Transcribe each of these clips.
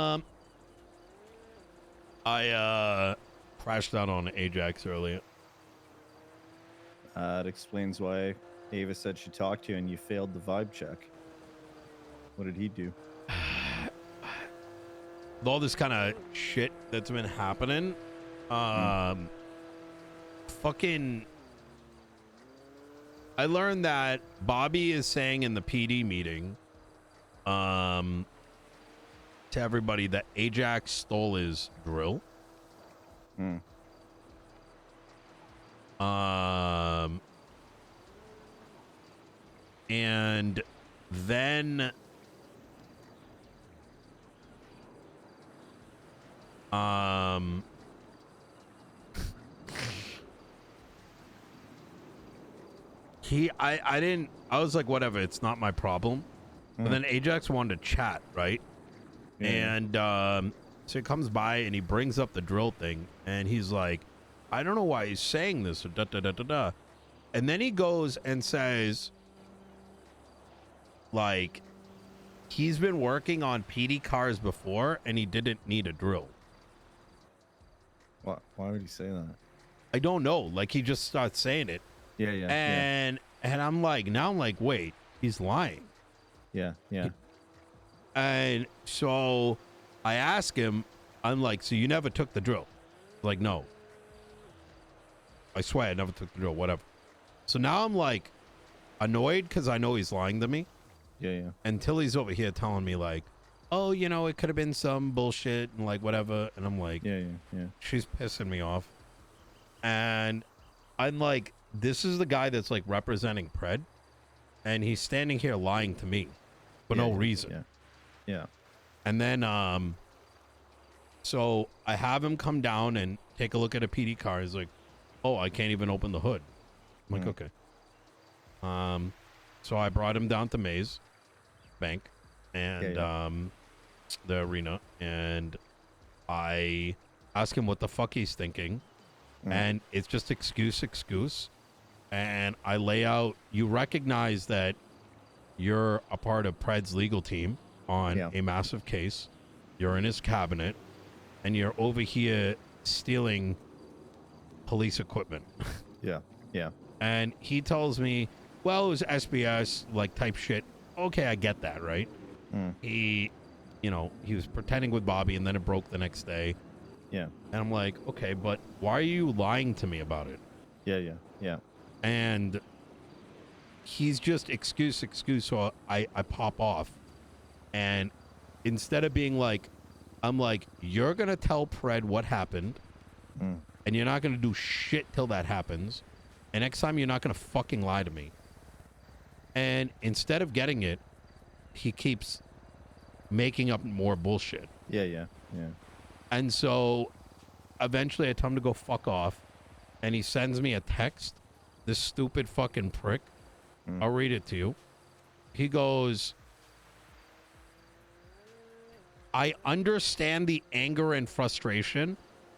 Um, I crashed out on Ajax earlier. It explains why Ava said she talked to you and you failed the vibe check. What did he do? With all this kind of shit that's been happening, fucking, I learned that Bobby is saying in the PD meeting, to everybody that Ajax stole his drill. And then I was like, whatever, it's not my problem. But then Ajax wanted to chat, right? Yeah. And so he comes by and he brings up the drill thing and he's like, I don't know why he's saying this, or da da da da da. And then he goes and says, like, he's been working on PD cars before and he didn't need a drill. What? Why would he say that? I don't know. Like, he just starts saying it. Yeah, yeah. And I'm like, wait, he's lying. Yeah, yeah. And so I ask him, I'm like, so you never took the drill? Like, no. I swear I never took the drill, whatever. So now I'm like annoyed because I know he's lying to me. Yeah, yeah. Until he's over here telling me like, oh, you know, it could have been some bullshit and like whatever. And I'm like, yeah, yeah. She's pissing me off. And I'm like, this is the guy that's like representing Pred. And he's standing here lying to me for no reason. Yeah. Yeah. And then, so I have him come down and take a look at a PD car. He's like, oh, I can't even open the hood. I'm like, okay. So I brought him down to Maze Bank and the arena, and I ask him what the fuck he's thinking, and it's just excuse. And I lay out, you recognize that you're a part of Pred's legal team on a massive case. You're in his cabinet, and you're over here stealing police equipment. Yeah, yeah. And he tells me, well, it was SBS, like, type shit. Okay, I get that, right? He, you know, he was pretending with Bobby, and then it broke the next day. Yeah. And I'm like, okay, but why are you lying to me about it? Yeah, yeah, yeah. And he's just excuse. So I pop off. And instead of being like, I'm like, you're going to tell Pred what happened. And you're not going to do shit till that happens. And next time, you're not going to fucking lie to me. And instead of getting it, he keeps making up more bullshit. Yeah, yeah, yeah. And so eventually I tell him to go fuck off. And he sends me a text. This stupid fucking prick. I'll read it to you. He goes, I understand the anger and frustration.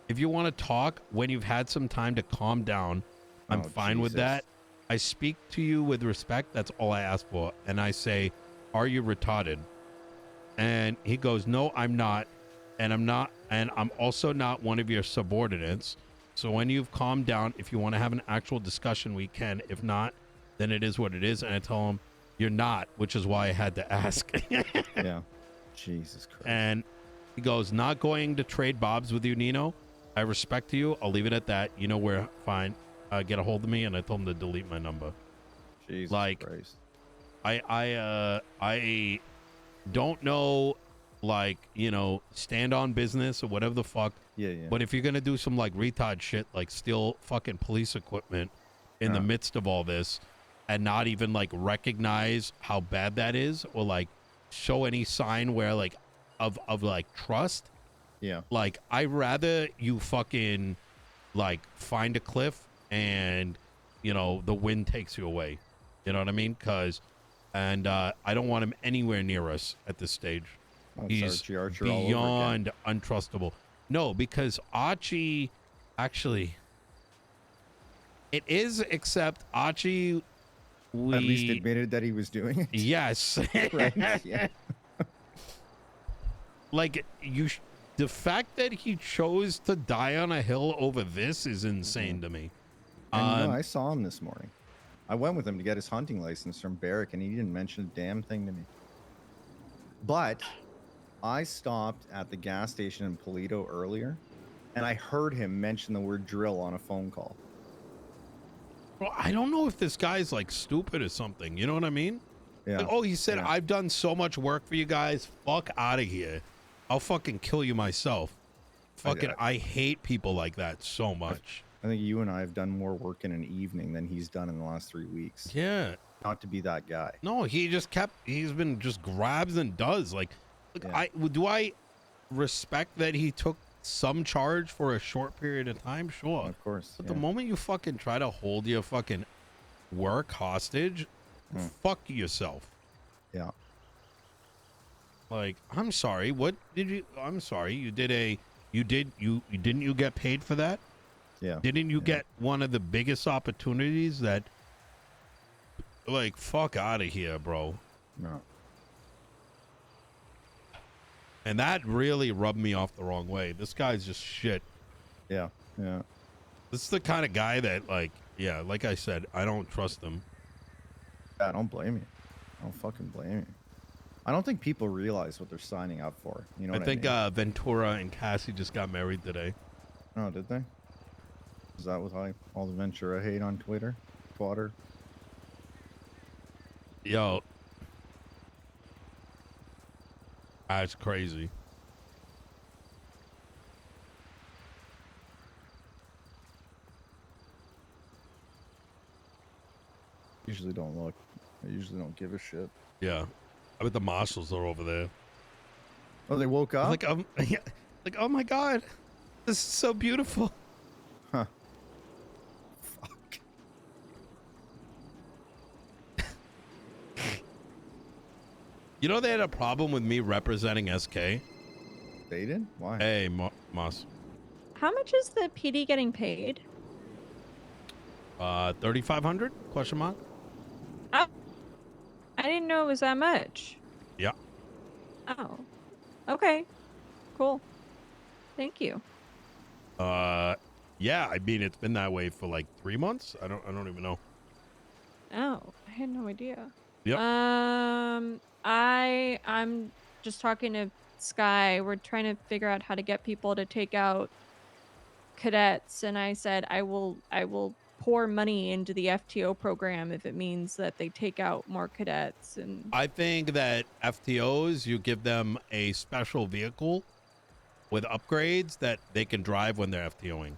If you want to talk when you've had some time to calm down, I'm fine with that. I speak to you with respect. That's all I ask for. And I say, are you retarded? And he goes, no, I'm not. And I'm also not one of your subordinates. So when you've calmed down, if you want to have an actual discussion, we can. If not, then it is what it is. And I tell him, you're not, which is why I had to ask. Yeah. Jesus Christ. And he goes, not going to trade bobs with you, Nino. I respect you. I'll leave it at that. You know where, fine. Get a hold of me. And I told him to delete my number. Jesus Christ. I don't know, like, you know, stand on business or whatever the fuck. Yeah, yeah. But if you're going to do some, like, retard shit, like steal fucking police equipment in the midst of all this and not even, like, recognize how bad that is or, like, show any sign where, like, of like, trust. Yeah. Like, I'd rather you fucking, like, find a cliff and, you know, the wind takes you away. You know what I mean? I don't want him anywhere near us at this stage. He's Archie beyond untrustable. No, because Archie, actually, it is, except Archie, at least admitted that he was doing it. Yes. Right. Yeah. like the fact that he chose to die on a hill over this is insane to me. And I saw him this morning. I went with him to get his hunting license from Barrick, and he didn't mention a damn thing to me. But I stopped at the gas station in Polito earlier, and I heard him mention the word drill on a phone call. Well, I don't know if this guy's like stupid or something. You know what I mean? Yeah. Like, oh, he said, I've done so much work for you guys. Fuck out of here. I'll fucking kill you myself. Fucking, I hate people like that so much. I think you and I have done more work in an evening than he's done in the last 3 weeks. Yeah. Not to be that guy. No, he's been just grabs and does. Like do I respect that he took some charge for a short period of time? Sure. Of course. But the moment you fucking try to hold your fucking work hostage, fuck yourself. Yeah. Like, I'm sorry. What did you? I'm sorry. You didn't you get paid for that? Yeah. Didn't you get one of the biggest opportunities that? Like, fuck out of here, bro. No. And that really rubbed me off the wrong way. This guy's just shit. Yeah. Yeah. This is the kind of guy that, like, yeah, like I said, I don't trust him. I don't blame you. I don't fucking blame you. I don't think people realize what they're signing up for. You know what I mean? I think Ventura and Cassie just got married today. Oh, did they? Is that what all the Ventura hate on Twitter? Yo. That's crazy. Usually don't look. I usually don't give a shit. Yeah. I bet the marshals are over there. Oh, they woke up? Like, yeah, like, oh my God. This is so beautiful. Huh. Fuck. You know, they had a problem with me representing SK. They did? Why? Hey, Moss. How much is the PD getting paid? 3,500? Question mark. Oh, I didn't know it was that much. Yeah. Oh, okay, cool. Thank you. Yeah. I mean, it's been that way for like 3 months. I don't even know. Oh, I had no idea. Yep. I'm just talking to Sky. We're trying to figure out how to get people to take out cadets, and I said I will pour money into the FTO program if it means that they take out more cadets. And I think that FTOs, you give them a special vehicle with upgrades that they can drive when they're FTOing.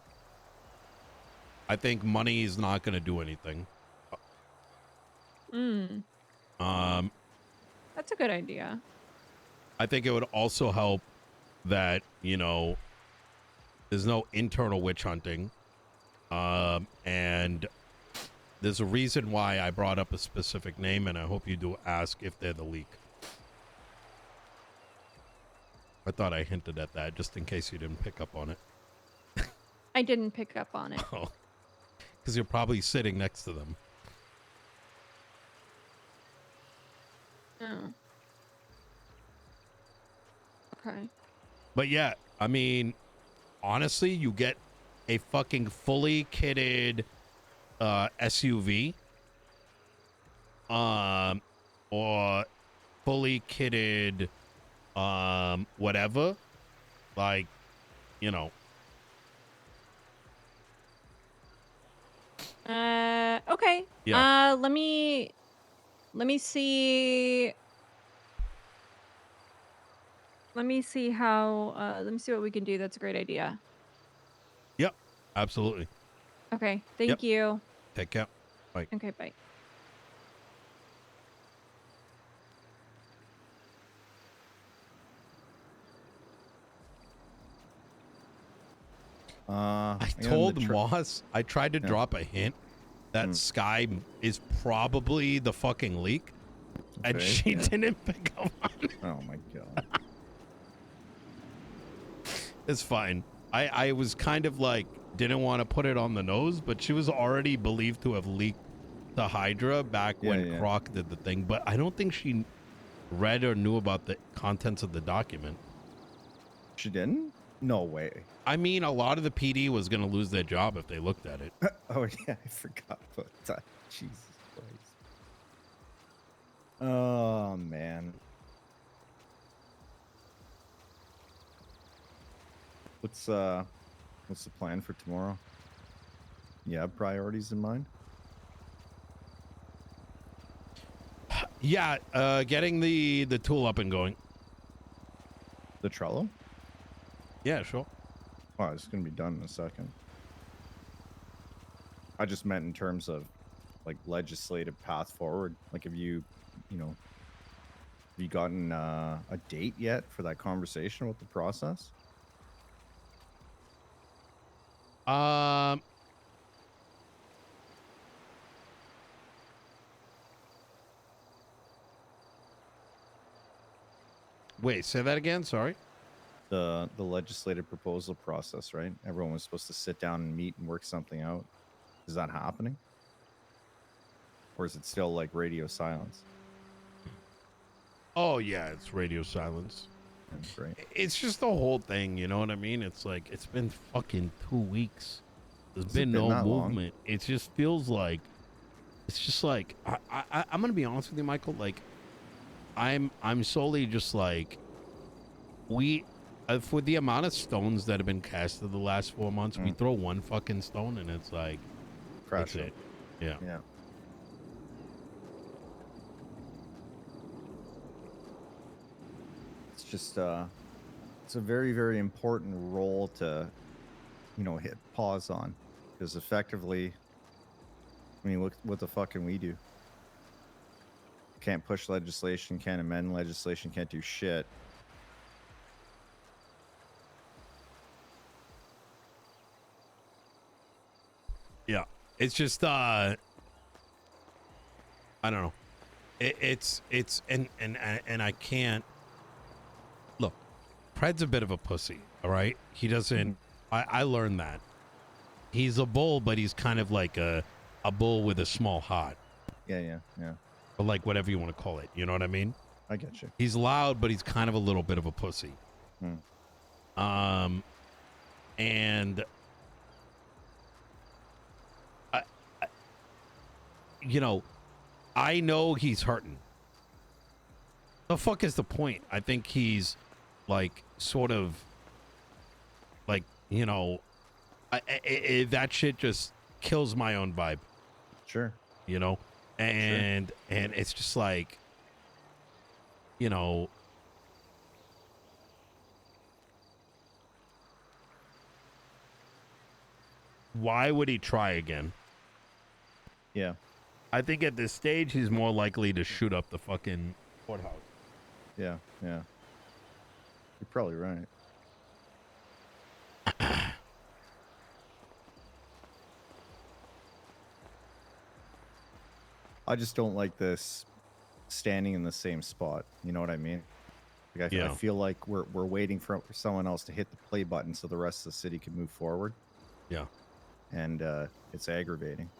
I think money is not going to do anything. That's a good idea. I think it would also help that, you know, there's no internal witch hunting. And there's a reason why I brought up a specific name, and I hope you do ask if they're the leak. I thought I hinted at that just in case you didn't pick up on it. I didn't pick up on it. Oh, because you're probably sitting next to them. Oh. Okay. But yeah, I mean, honestly, you get a fucking fully kitted SUV, or fully kitted whatever, like, you know. Okay. Yeah. Let me see. Let me see how. Let me see what we can do. That's a great idea. Yep. Absolutely. Okay. Thank you. Take care. Bye. Okay. Bye. I told Moss, I tried to drop a hint that Sky is probably the fucking leak, and she didn't pick up on it. Oh my God. It's fine. I was kind of like, didn't want to put it on the nose, but she was already believed to have leaked the Hydra back when Croc did the thing, but I don't think she read or knew about the contents of the document. She didn't? No way. I mean, a lot of the PD was going to lose their job if they looked at it. Oh yeah, I forgot about that. Jesus Christ. Oh man. What's the plan for tomorrow? You have priorities in mind? Yeah, getting the tool up and going. The Trello? Yeah, sure. Oh, it's gonna be done in a second. I just meant in terms of like legislative path forward. Like, have you gotten a date yet for that conversation with the process? Wait, say that again. Sorry. The legislative proposal process, right? Everyone was supposed to sit down and meet and work something out. Is that happening? Or is it still like radio silence? Oh yeah, it's radio silence. That's great. It's just the whole thing, you know what I mean? It's like it's been fucking 2 weeks. There's Has it been been no that long? movement. It just feels like it's just like I'm gonna be honest with you, Michael. Like I'm solely just like we for the amount of stones that have been casted the last 4 months, we throw one fucking stone and it's like Crash that's it. Yeah. Yeah. It's just it's a very, very important role to, hit pause on. Because effectively, I mean, what the fuck can we do? Can't push legislation, can't amend legislation, can't do shit. Yeah. It's just I don't know. It's and I can't look. Pred's a bit of a pussy, all right? He doesn't I learned that. He's a bull, but he's kind of like a bull with a small heart. Yeah. Or like whatever you want to call it. You know what I mean? I get you. He's loud, but he's kind of a little bit of a pussy. And I know he's hurting. The fuck is the point? I think he's like sort of like, that shit just kills my own vibe, Sure. and it's just like, why would he try again? Yeah. I think at this stage he's more likely to shoot up the fucking courthouse. Yeah. You're probably right. I just don't like this standing in the same spot. You know what I mean? Like I feel like we're waiting for someone else to hit the play button so the rest of the city can move forward. Yeah. And it's aggravating.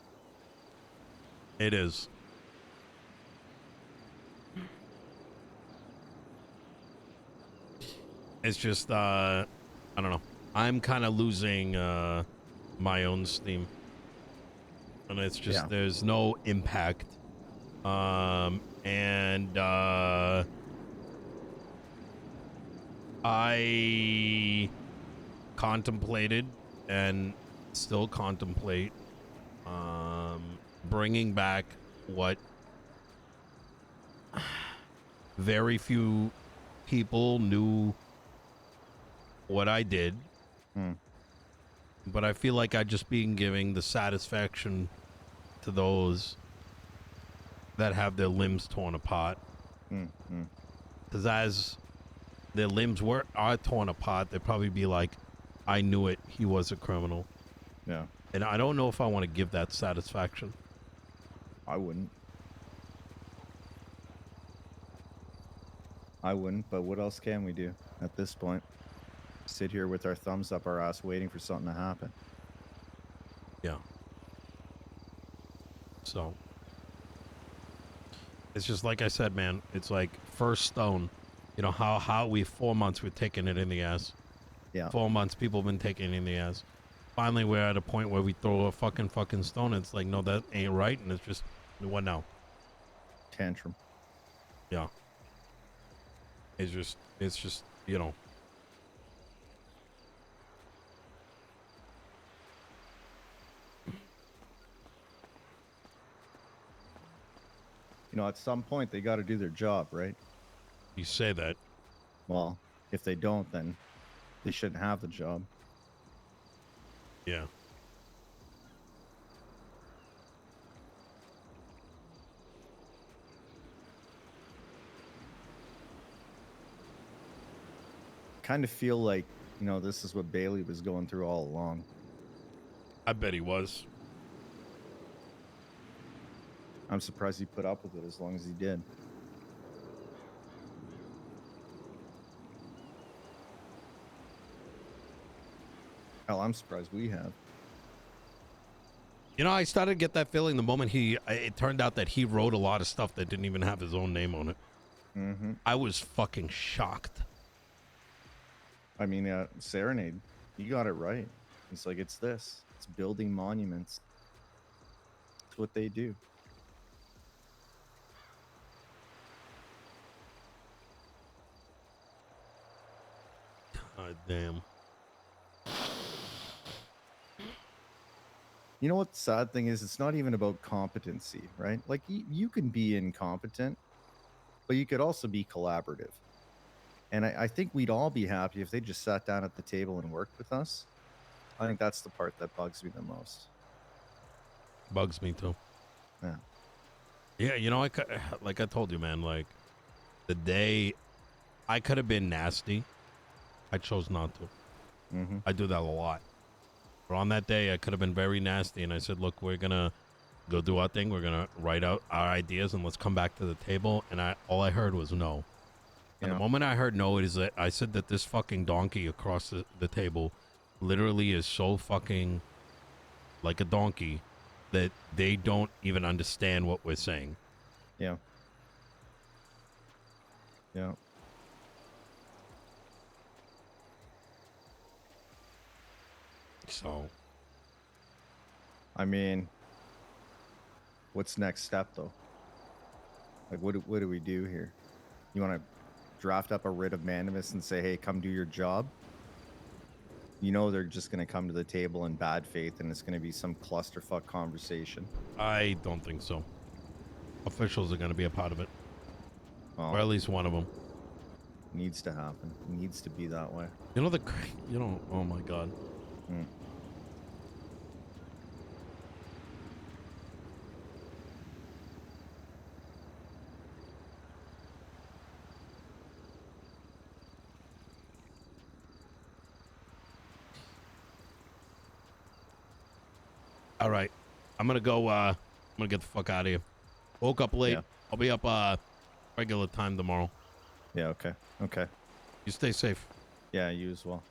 It is. It's just I don't know. I'm kind of losing my own steam. And it's just there's no impact. And I contemplated and still contemplate bringing back what very few people knew what I did. But I feel like I just been giving the satisfaction to those that have their limbs torn apart. Because as their limbs are torn apart, they'd probably be like, I knew it, he was a criminal. Yeah. And I don't know if I want to give that satisfaction. I wouldn't, but what else can we do at this point? Sit here with our thumbs up our ass waiting for something to happen. Yeah. So it's just like I said, man, it's like first stone, how we 4 months we're taking it in the ass. Yeah. 4 months, people have been taking it in the ass. Finally, we're at a point where we throw a fucking stone. It's like, no, that ain't right. And it's just, what now? Tantrum. Yeah. It's just, you know. You know, at some point they got to do their job, right? You say that. Well, if they don't, then they shouldn't have the job. Yeah. Kind of feel like, you know, this is what Bailey was going through all along. I bet he was. I'm surprised he put up with it as long as he did. Hell, I'm surprised we have. You know, I started to get that feeling the moment it turned out that he wrote a lot of stuff that didn't even have his own name on it. Mm-hmm. I was fucking shocked. I mean, Serenade, he got it right. He's like, it's this. It's building monuments. It's what they do. God damn. You know what the sad thing is? It's not even about competency, right? Like, you can be incompetent, but you could also be collaborative. And I think we'd all be happy if they just sat down at the table and worked with us. I think that's the part that bugs me the most. Bugs me too. Yeah. Yeah, you know, like I told you, man, like the day I could have been nasty, I chose not to. Mm-hmm. I do that a lot. But on that day, I could have been very nasty, and I said, look, we're going to go do our thing. We're going to write out our ideas, and let's come back to the table. And all I heard was no. And the moment I heard no, it is that I said that this fucking donkey across the table literally is so fucking like a donkey that they don't even understand what we're saying. Yeah. Yeah. So, I mean, what's next step though? Like, what do we do here? You want to draft up a writ of mandamus and say, hey, come do your job? You know, they're just going to come to the table in bad faith and it's going to be some clusterfuck conversation. I don't think so. Officials are going to be a part of it. Well, Or at least one of them. Needs to happen. It needs to be that way. You know, oh my God. Mm. All right. I'm going to go, I'm going to get the fuck out of here. Woke up late. Yeah. I'll be up, regular time tomorrow. Yeah, okay. Okay. You stay safe. Yeah, you as well.